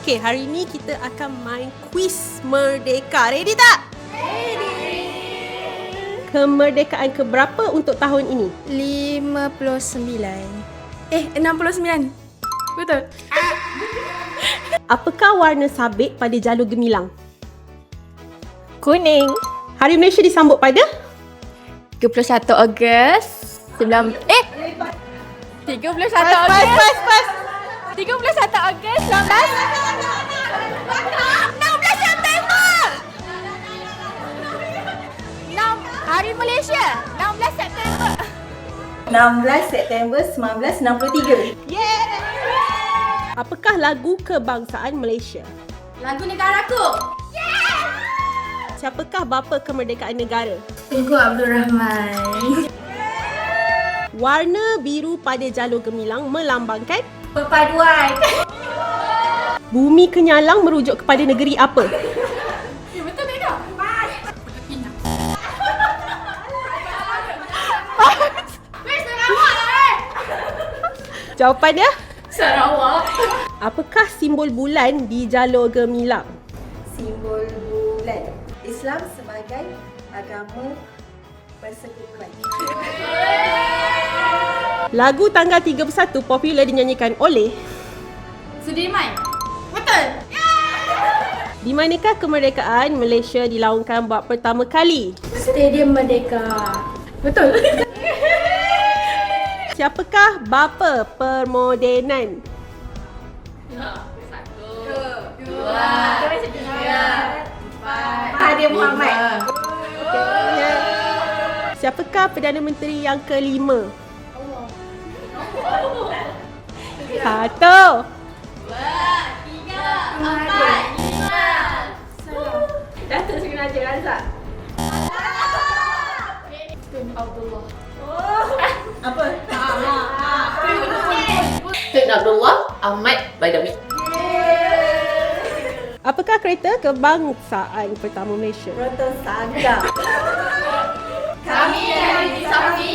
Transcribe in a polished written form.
Okey, hari ni kita akan main kuis merdeka. Ready tak? Ready. Kemerdekaan keberapa untuk tahun ini? 69. Betul. Apakah warna sabit pada jalur gemilang? Kuning. Hari Malaysia disambut pada? 31 Ogos 31 Ogos 31 Ogos 16 September 6 Hari Malaysia 16 September 16 September 1963. Apakah lagu kebangsaan Malaysia? Lagu negaraku. Siapakah bapa kemerdekaan negara? Tunku Abdul Rahman. Warna biru pada jalur gemilang melambangkan? Perpaduan. Bumi kenyalang merujuk kepada negeri apa? Betul tak? Jawapannya? Sarawak. Apakah simbol bulan di jalur gemilang? Simbol bulan. Islam sebagai agama persekutuan. Lagu tanggal 31 popular dinyanyikan oleh? Sudirman. Betul. Di manakah kemerdekaan Malaysia dilaungkan buat pertama kali? Stadium Merdeka. Betul. Siapakah bapa permodenan? Mahathir Mohamad. Siapakah Perdana Menteri yang kelima? Satu. Datuk Seri Najib Razak. Abdullah. Apa? Tun Abdullah Ahmad Baidawi. Apakah kereta kebangsaan pertama Malaysia? Proton Saga. Kami dari Safi